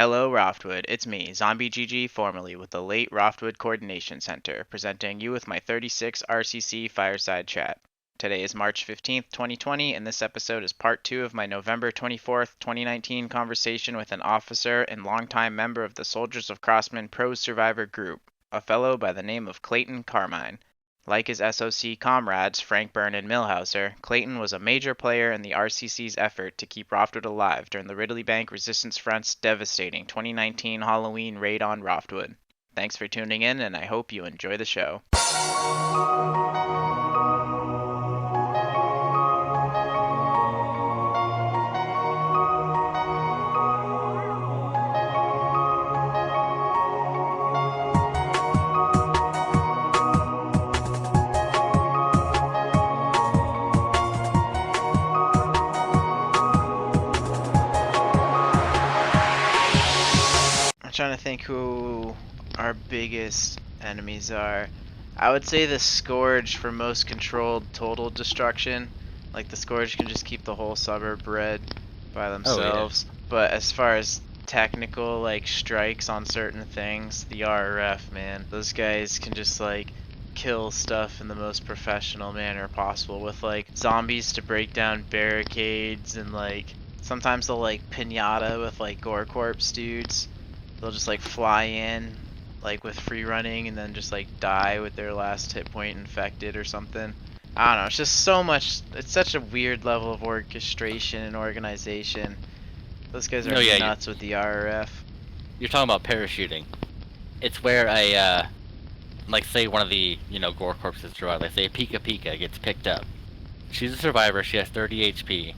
Hello, Roftwood. It's me, Zombie GG, formerly with the late Roftwood Coordination Center, presenting you with my 36 RCC Fireside Chat. Today is March 15th, 2020, and this episode is part 2 of my November 24th, 2019 conversation with an officer and longtime member of the Soldiers of Crossman Pro Survivor group, a fellow by the name of Clayton Carmine. Like his SOC comrades, Frank Burn and Millhouser, Clayton was a major player in the RCC's effort to keep Roftwood alive during the Ridleybank Resistance Front's devastating 2019 Halloween raid on Roftwood. Thanks for tuning in, and I hope you enjoy the show. Trying to think who our biggest enemies are. I would say the Scourge for most controlled total destruction. Like the Scourge can just keep the whole suburb red by themselves. Oh, yeah. But as far as technical like strikes on certain things, the RRF, man, those guys can just like kill stuff in the most professional manner possible with like zombies to break down barricades, and like sometimes they'll like pinata with like gore corpse dudes. They'll just like fly in like with free running and then just like die with their last hit point infected or something. I don't know, it's just so much, it's such a weird level of orchestration and organization. Those guys are nuts with the RRF. You're talking about parachuting. It's where a like say one of the, gore corpses survive. Like say Pika Pika gets picked up. She's a survivor, she has 30 HP.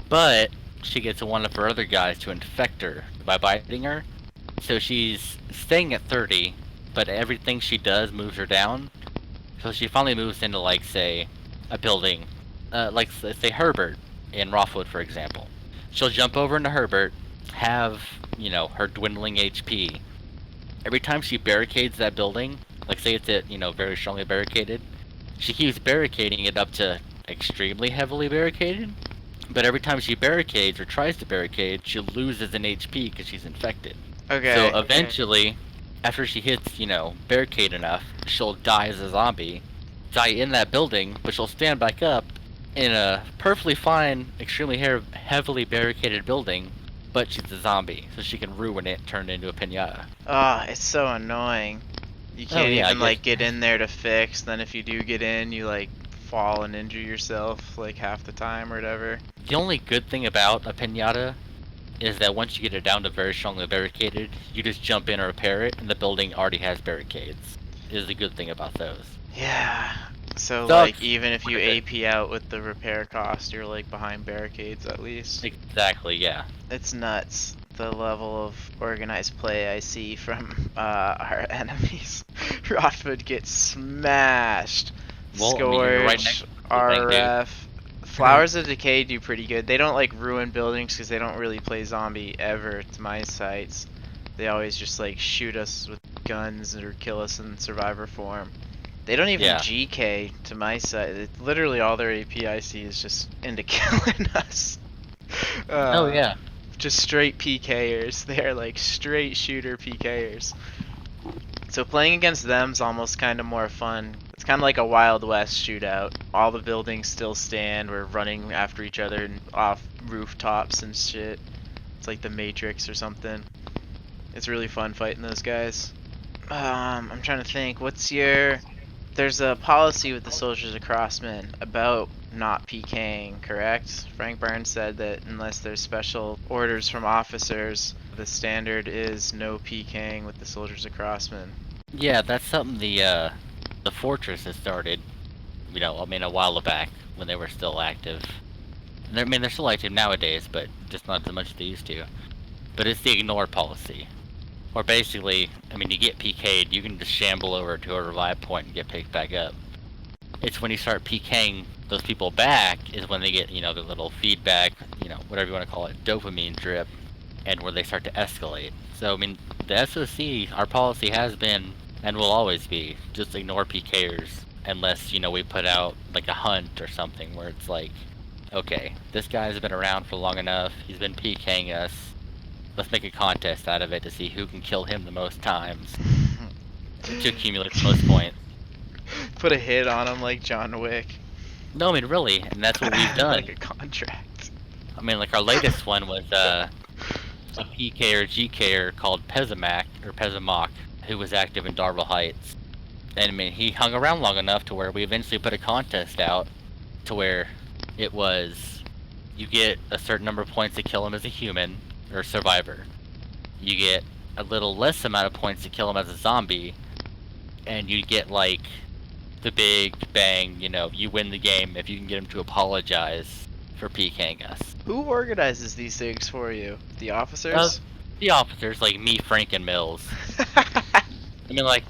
But she gets one of her other guys to infect her by biting her. So she's staying at 30, but everything she does moves her down. So she finally moves into, like, say, a building, like, say, Herbert in Roftwood, for example. She'll jump over into Herbert, have, her dwindling HP. Every time she barricades that building, like, say it's, very strongly barricaded, she keeps barricading it up to extremely heavily barricaded. But every time she barricades or tries to barricade, she loses an HP because she's infected. Okay. So eventually, after she hits, barricade enough, she'll die as a zombie, die in that building, but she'll stand back up in a perfectly fine, extremely heavily barricaded building, but she's a zombie, so she can ruin it and turn it into a pinata. Ah, it's so annoying. You can't even like get in there to fix, then if you do get in, you like fall and injure yourself like half the time or whatever. The only good thing about a pinata is that once you get it down to very strongly barricaded, you just jump in and repair it, and the building already has barricades. Is the good thing about those. Yeah. So like even if you AP out with the repair cost, you're like behind barricades at least. Exactly, yeah. It's nuts, the level of organized play I see from our enemies. Roftwood gets smashed. Well, Scourge, RF. Flowers of Decay do pretty good. They don't like ruin buildings because they don't really play zombie ever to my sights. They always just like shoot us with guns or kill us in survivor form. They don't even GK to my sight. Literally all their AP I see is just into killing us. Oh yeah. Just straight PKers. They're like straight shooter PKers. So playing against them's almost kind of more fun. It's kind of like a Wild West shootout. All the buildings still stand. We're running after each other and off rooftops and shit. It's like the Matrix or something. It's really fun fighting those guys. I'm trying to think. There's a policy with the Soldiers of Crossman about not PKing, correct? Frank Burns said that unless there's special orders from officers, the standard is no PKing with the Soldiers of Crossman. Yeah, that's something the Fortress has started, a while back when they were still active. They're still active nowadays, but just not as much as they used to. But it's the ignore policy. Or basically, you get PK'd, you can just shamble over to a revive point and get picked back up. It's when you start PKing those people back is when they get, the little feedback, whatever you want to call it, dopamine drip, and where they start to escalate. So, the SOC, our policy has been, and will always be, just ignore PKers, unless, we put out, like, a hunt or something, where it's like, okay, this guy's been around for long enough, he's been PKing us, let's make a contest out of it to see who can kill him the most times to accumulate the most points. Put a hit on him like John Wick. No, I mean really, and that's what we've done. Like a contract. I mean, like our latest one was a PK or GKer called Pezamak, who was active in Darvel Heights. And I mean, he hung around long enough to where we eventually put a contest out to where it was, you get a certain number of points to kill him as a human or survivor. You get a little less amount of points to kill him as a zombie, and you get like the big bang, you know, you win the game if you can get him to apologize for PKing us. Who organizes these things for you? The officers? The officers, like me, Frank, and Mills. I mean, like,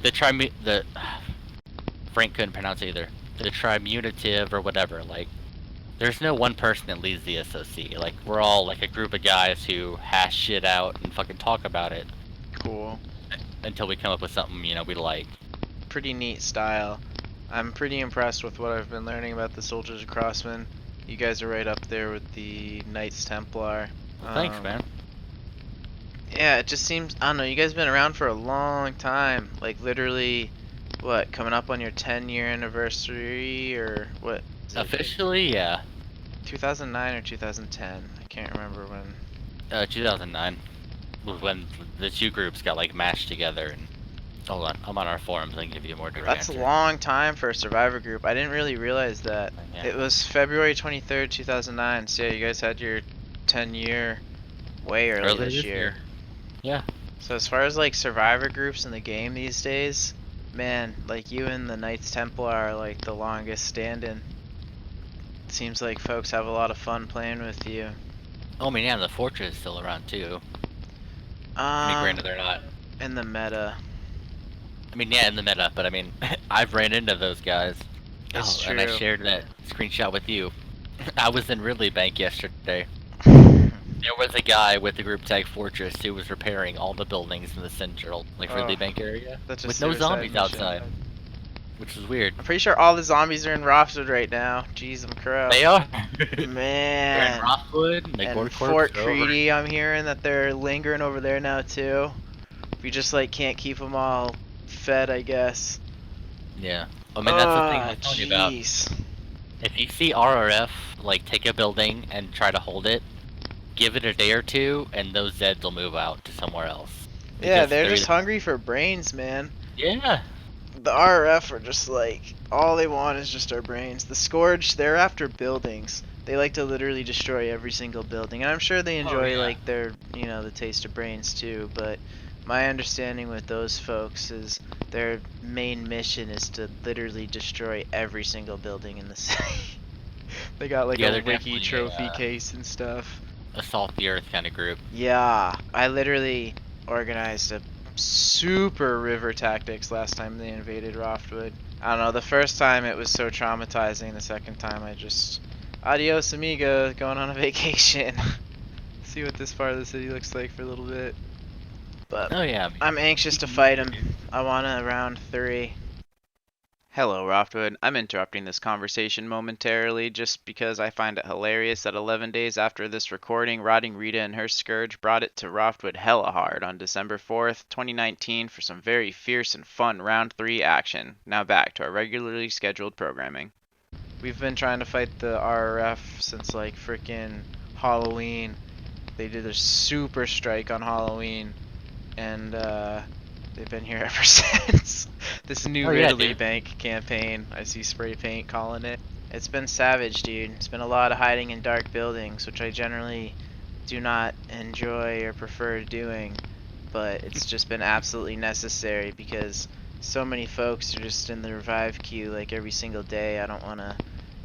Frank couldn't pronounce either. The Trimunitive or whatever, like, there's no one person that leads the SOC. Like, we're all, like, a group of guys who hash shit out and fucking talk about it. Cool. Until we come up with something, you know, we like. Pretty neat style. I'm pretty impressed with what I've been learning about the Soldiers of Crossman. You guys are right up there with the Knights Templar. Well, thanks, man. Yeah, it just seems, I don't know, you guys have been around for a long time. Like, literally, what, coming up on your 10-year anniversary, or what? Officially, yeah. 2009 or 2010? I can't remember when. 2009. Was when the two groups got, like, mashed together. And hold on, I'm on our forums, I can give you a more direct That's answer. a long time for a survivor group. I didn't really realize that. Yeah. It was February 23rd, 2009, so yeah, you guys had your 10-year way early this year. Yeah. So as far as like survivor groups in the game these days, man, like you and the Knights Templar are like the longest standing. It seems like folks have a lot of fun playing with you. Oh, I mean, yeah, the Fortress is still around too. I mean, granted, they're not in the meta. I mean, yeah, in the meta, but I mean, I've ran into those guys. It's true. And I shared that screenshot with you. I was in Ridleybank yesterday. There was a guy with the group tag Fortress who was repairing all the buildings in the central, like, Ridleybank area. That's with no zombies outside. Which is weird. I'm pretty sure all the zombies are in Roftwood right now. Jeez, I'm crow. They are. Man. They're in Roftwood. And Fort Creedy, I'm hearing that they're lingering over there now too. We just like can't keep them all fed, I guess. Yeah. I mean, that's the thing I was telling you about. If you see RRF like take a building and try to hold it, give it a day or two, and those Zeds will move out to somewhere else. Yeah, they're just hungry for brains, man. Yeah. The RF are just like, all they want is just our brains. The Scourge, they're after buildings. They like to literally destroy every single building. And I'm sure they enjoy like their, you know, the taste of brains too, but my understanding with those folks is their main mission is to literally destroy every single building in the city. They got like a wiki trophy case and stuff. Assault the Earth kind of group. Yeah, I literally organized a super river tactics last time they invaded Roftwood. I don't know, the first time it was so traumatizing, the second time I just, adios amigo, going on a vacation. See what this part of the city looks like for a little bit. But oh, yeah, I'm anxious to fight him. I want to round 3. Hello, Roftwood. I'm interrupting this conversation momentarily just because I find it hilarious that 11 days after this recording, Rotting Rita and her Scourge brought it to Roftwood hella hard on December 4th, 2019 for some very fierce and fun round 3 action. Now back to our regularly scheduled programming. We've been trying to fight the RRF since like freaking Halloween. They did a super strike on Halloween, and they've been here ever since. This new Ridleybank campaign, I see spray paint calling it. It's been savage, dude. It's been a lot of hiding in dark buildings, which I generally do not enjoy or prefer doing, but it's just been absolutely necessary because so many folks are just in the revive queue like every single day. I don't want to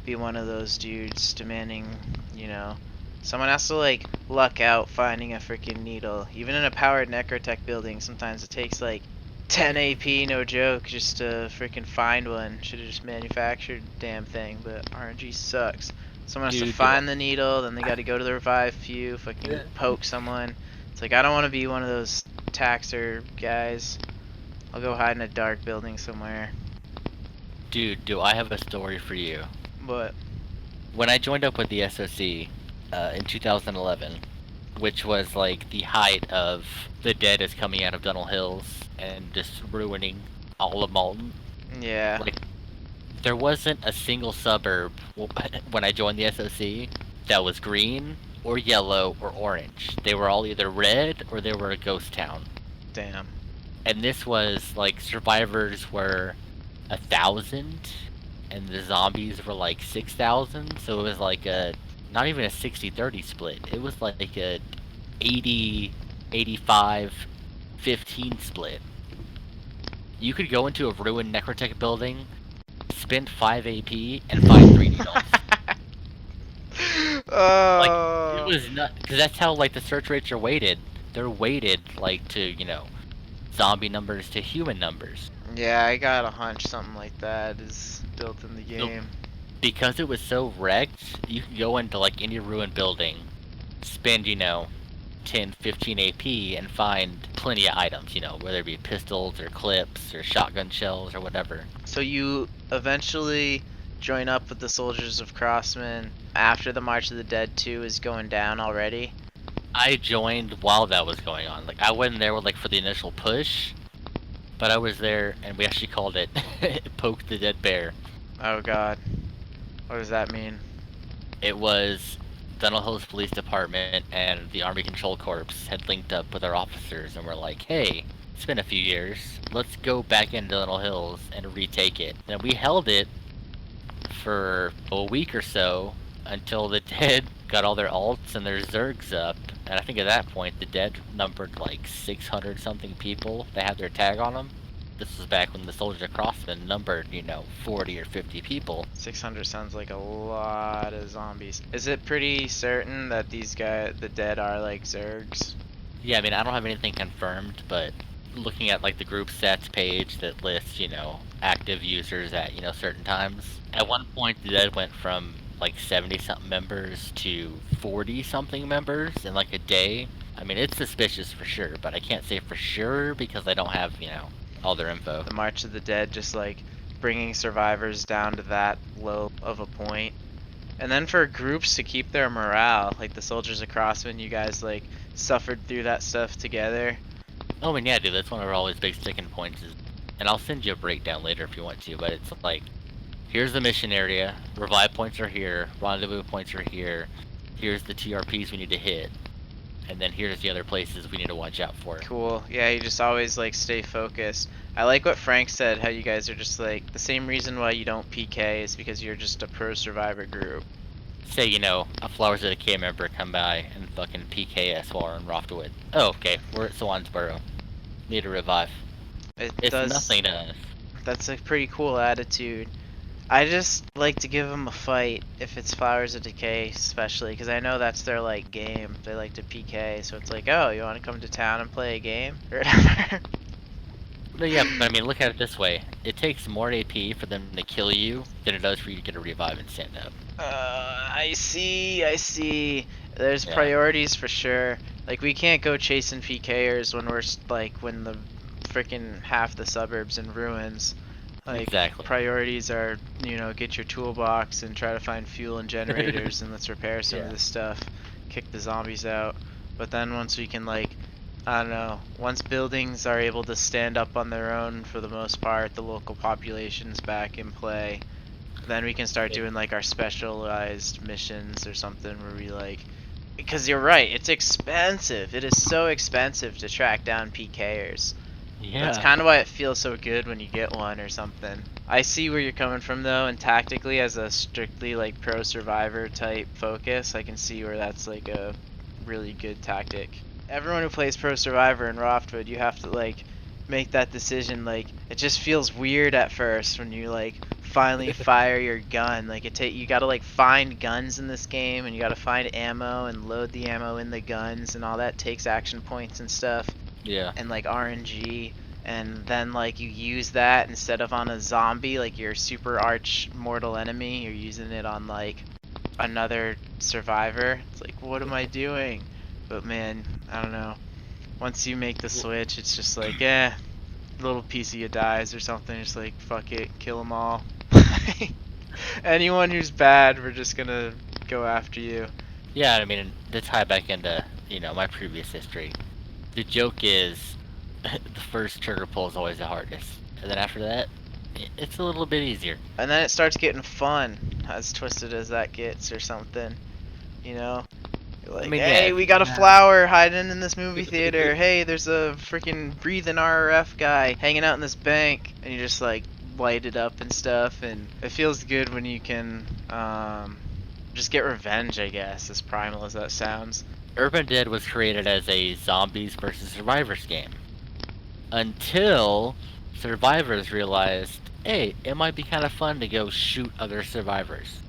be one of those dudes demanding, you know, someone has to like luck out finding a freaking needle. Even in a powered necrotech building, sometimes it takes like 10 AP, no joke, just to freaking find one. Should have just manufactured the damn thing, but RNG sucks. Someone has to find the needle, then they got to go to the revive queue, fucking poke someone. It's like, I don't want to be one of those taxer guys. I'll go hide in a dark building somewhere. Dude, do I have a story for you? What? When I joined up with the SOC in 2011, which was like the height of the dead is coming out of Dunnell Hills and just ruining all of Malton. Yeah. Like, there wasn't a single suburb when I joined the SOC that was green or yellow or orange. They were all either red or they were a ghost town. Damn. And this was like survivors were 1,000 and the zombies were like 6,000. So it was like not even a 60-30 split. It was like a 80, 85, 15 split. You could go into a ruined Necrotech building, spend 5 AP, and find 3 needles. Like, it was not, because that's how, like, the search rates are weighted. They're weighted, like, to, you know, zombie numbers to human numbers. Yeah, I got a hunch something like that is built in the game. Because it was so wrecked, you could go into, like, any ruined building, spend, you know, 10, 15 AP, and find plenty of items, you know, whether it be pistols, or clips, or shotgun shells, or whatever. So you eventually join up with the Soldiers of Crossman after the March of the Dead 2 is going down already? I joined while that was going on. Like, I wasn't there like for the initial push, but I was there, and we actually called it Poke the Dead Bear. Oh god. What does that mean? It was Dunnell Hills Police Department and the Army Control Corps had linked up with our officers and were like, hey, it's been a few years, let's go back into Dunnell Hills and retake it. And we held it for a week or so until the dead got all their alts and their zergs up. And I think at that point the dead numbered like 600 something people that had their tag on them. This was back when the Soldiers of Crossman numbered, you know, 40 or 50 people. 600 sounds like a lot of zombies. Is it pretty certain that these guys, the dead, are like zergs? Yeah, I mean, I don't have anything confirmed, but looking at like the group stats page that lists, you know, active users at, you know, certain times. At one point the dead went from like 70 something members to 40 something members in like a day. I mean, it's suspicious for sure, but I can't say for sure because I don't have, you know, all their info. The March of the Dead just like bringing survivors down to that low of a point. And then for groups to keep their morale, like the Soldiers of Crossman, you guys like suffered through that stuff together. Oh, and yeah, dude, that's one of our always big sticking points. And I'll send you a breakdown later if you want to, but it's like, here's the mission area, revive points are here, rendezvous points are here, here's the TRPs we need to hit, and then here's the other places we need to watch out for. Cool. Yeah, you just always like stay focused. I like what Frank said, how you guys are just like, the same reason why you don't PK is because you're just a pro survivor group. Say, you know, a Flowers of Decay member come by and fucking PK us while we're in Roftwood. Oh, okay, we're at Swansboro. Need a revive. It's nothing to us. That's a pretty cool attitude. I just like to give them a fight if it's Flowers of Decay, especially because I know that's their like game. They like to PK, so it's like, oh, you want to come to town and play a game or whatever. But yeah, but I mean, look at it this way: it takes more AP for them to kill you than it does for you to get a revive and stand up. I see. There's priorities for sure. Like we can't go chasing PKers when we're like when the freaking half the suburbs in ruins. Like, exactly. Priorities are, you know, get your toolbox and try to find fuel and generators and let's repair some of this stuff, kick the zombies out. But then once we can, like, I don't know, once buildings are able to stand up on their own for the most part, the local population's back in play, then we can start doing, like, our specialized missions or something where we, like, because you're right, it's expensive. It is so expensive to track down PKers. Yeah. That's kind of why it feels so good when you get one or something. I see where you're coming from though, and tactically as a strictly like pro survivor type focus, I can see where that's like a really good tactic. Everyone who plays pro survivor in Roftwood, you have to like make that decision. Like it just feels weird at first when you like finally fire your gun. Like you gotta like find guns in this game, and you gotta find ammo and load the ammo in the guns, and all that takes action points and stuff. Yeah. And like RNG, and then like you use that instead of on a zombie, like your super arch mortal enemy, you're using it on like another survivor. It's like, what am I doing? But man, I don't know. Once you make the switch, it's just like, little piece of you dies or something. It's like, fuck it, kill them all. Anyone who's bad, we're just gonna go after you. Yeah, I mean, to tie back into my previous history. The joke is, the first trigger pull is always the hardest, and then after that, it's a little bit easier. And then it starts getting fun, as twisted as that gets, or something. You know? You're like, hey, we got a flower hiding in this movie theater. Hey, there's a freaking breathing RF guy hanging out in this bank. And you just like light it up and stuff. And it feels good when you can just get revenge, I guess, as primal as that sounds. Urban Dead was created as a zombies versus survivors game. Until survivors realized, hey, it might be kind of fun to go shoot other survivors.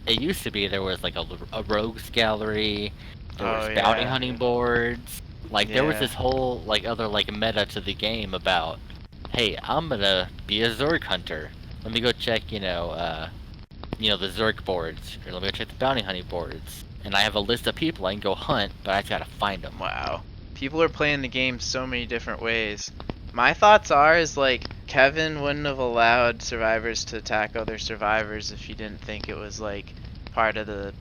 It used to be there was like a rogues gallery, there was bounty hunting boards, like there was this whole like other like meta to the game about, hey, I'm gonna be a Zerg hunter. Let me go check, the Zerg boards, or let me go check the bounty hunting boards. And I have a list of people I can go hunt, but I just gotta find them. Wow. People are playing the game so many different ways. My thoughts is like, Kevin wouldn't have allowed survivors to attack other survivors if he didn't think it was like part of the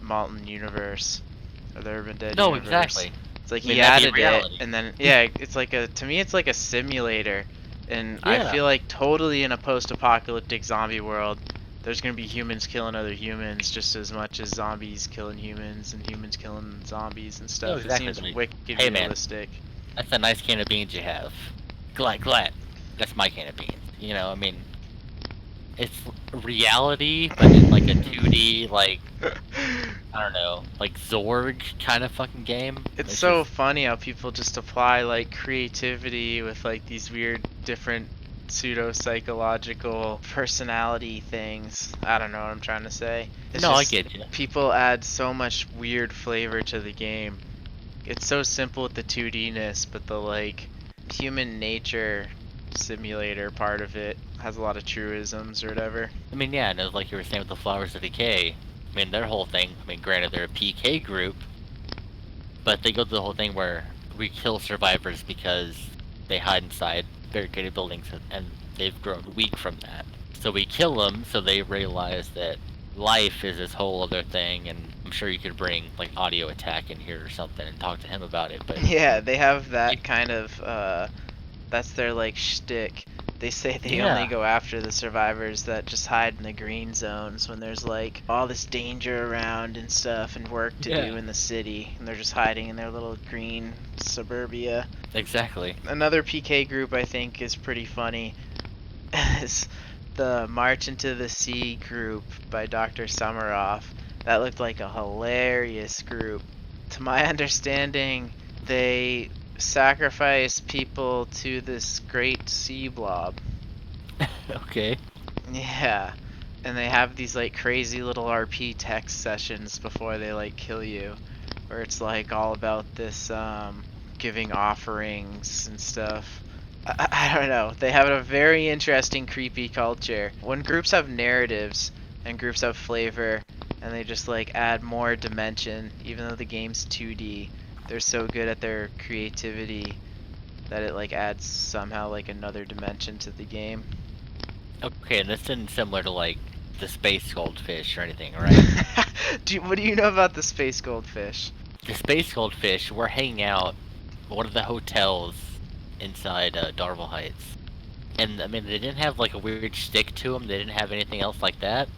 Molten universe or the Urban Dead universe. No, exactly. It's like he added it, and then it's like to me it's like a simulator, and I feel like totally in a post-apocalyptic zombie world, there's gonna be humans killing other humans just as much as zombies killing humans and humans killing zombies and stuff. Exactly. It seems wicked realistic. That's a nice can of beans you have. Glad. That's my can of beans. It's reality, but in like a 2D, like, I don't know, like Zorg kind of fucking game. It's so funny how people just apply like creativity with like these weird different pseudo-psychological personality things. I don't know what I'm trying to say. I get you. People add so much weird flavor to the game. It's so simple with the 2D-ness, but the like human nature simulator part of it has a lot of truisms or whatever. And like you were saying with the Flowers of Decay, their whole thing, granted they're a PK group, but they go through the whole thing where we kill survivors because they hide inside barricaded buildings and they've grown weak from that. So we kill them so they realize that life is this whole other thing, and I'm sure you could bring like Audio Attack in here or something and talk to him about it. But yeah, they have that kind of that's their like shtick. They say they only go after the survivors that just hide in the green zones when there's like all this danger around and stuff and work to do in the city, and they're just hiding in their little green suburbia. Exactly. Another PK group I think is pretty funny is the March into the Sea group by Dr. Summeroff. That looked like a hilarious group. To my understanding, they sacrifice people to this great sea blob. Okay. Yeah. And they have these like crazy little RP text sessions before they like kill you, where it's like all about this giving offerings and stuff. I don't know. They have a very interesting creepy culture. When groups have narratives and groups have flavor and they just like add more dimension, even though the game's 2D, they're so good at their creativity that it like adds somehow like another dimension to the game. Okay, and this isn't similar to like the space goldfish or anything, right? What do you know about the space goldfish? The space goldfish were hanging out at one of the hotels inside Darvel Heights, and they didn't have like a weird stick to them. They didn't have anything else like that.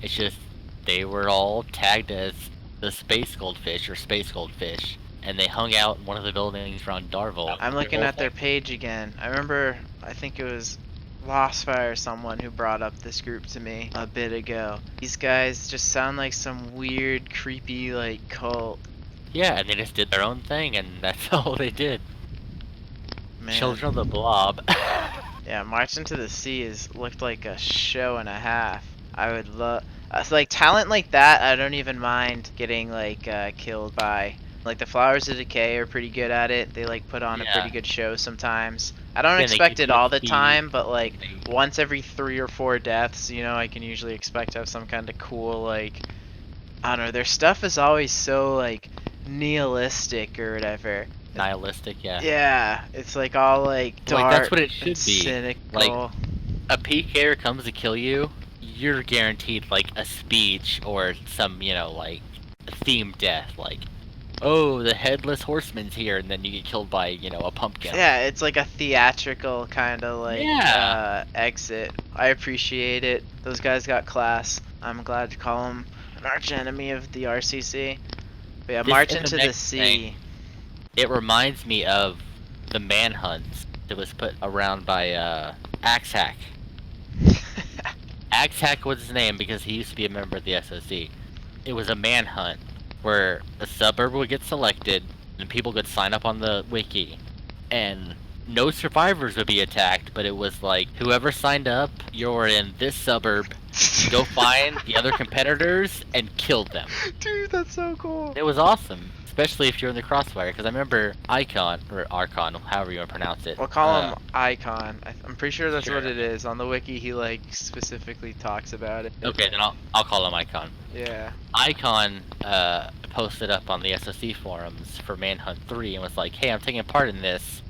It's just they were all tagged as the space goldfish or space goldfish. And they hung out in one of the buildings around Darvel. I'm looking at their page again. I remember, I think it was Lostfire or someone who brought up this group to me a bit ago. These guys just sound like some weird, creepy, like, cult. Yeah, and they just did their own thing, and that's all they did. Man. Children of the Blob. Yeah, March into the Sea looked like a show and a half. I would love... like, talent like that, I don't even mind getting, like, killed by... Like, the Flowers of Decay are pretty good at it. They, like, put on a pretty good show sometimes. I don't expect it all the time, but, like, once every 3 or 4 deaths, I can usually expect to have some kind of cool, like... I don't know, their stuff is always so, like, nihilistic or whatever. Nihilistic, yeah. Yeah, it's, like, all, like, dark, like, that's what it should be. Cynical. Like, a PKer comes to kill you, you're guaranteed, like, a speech or some, like, themed death, like, oh, the headless horseman's here, and then you get killed by, you know, a pumpkin. Yeah, it's like a theatrical kind of like Yeah. exit. I appreciate it. Those guys got class. I'm glad to call them an arch enemy of the RCC. But yeah, This march is the into the next sea. thing. It reminds me of the manhunt that was put around by Axe Hack. Axe Hack was his name because he used to be a member of the SOC. It was a manhunt where a suburb would get selected and people could sign up on the wiki, and no survivors would be attacked, but it was like, whoever signed up, you're in this suburb, go find the other competitors and kill them. Dude, that's so cool. It was awesome, especially if you're in the crossfire, because I remember Icon, or Archon, however you want to pronounce it. We'll call him Icon. I'm pretty sure that's Sure. what it is. On the wiki, he like specifically talks about it. Okay, then I'll call him Icon. Yeah. Icon posted up on the SOC forums for Manhunt 3 and was like, hey, I'm taking part in this.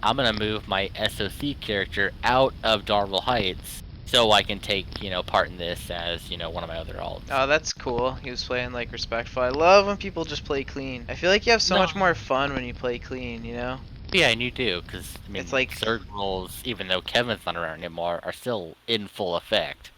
I'm gonna move my SOC character out of Darvel Heights so I can take, you know, part in this as, you know, one of my other alts. Oh, that's cool. He was playing like respectful. I love when people just play clean. I feel like you have so No. much more fun when you play clean, you know? Yeah, and you do, because, I mean, It's like- surge rolls, even though Kevin's not around anymore, are still in full effect.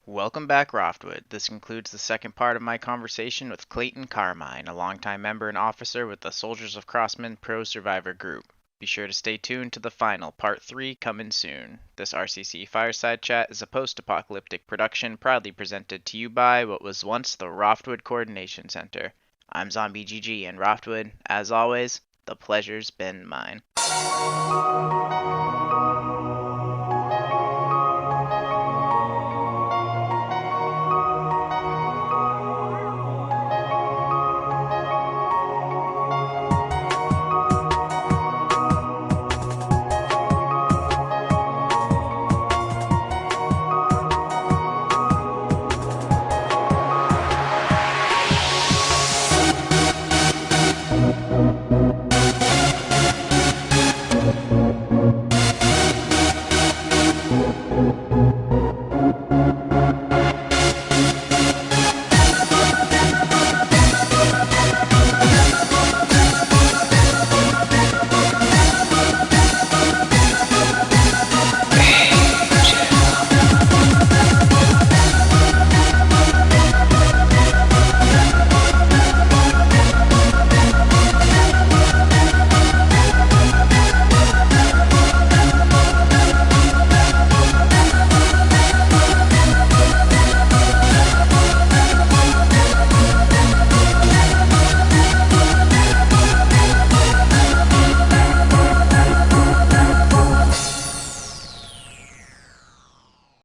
Welcome back, Roftwood. This concludes the second part of my conversation with Clayton Carmine, a longtime member and officer with the Soldiers of Crossman Pro Survivor Group. Be sure to stay tuned to the final, Part 3, coming soon. This RCC Fireside Chat is a post-apocalyptic production proudly presented to you by what was once the Roftwood Coordination Center. I'm Zombie GG, and Roftwood, as always, the pleasure's been mine.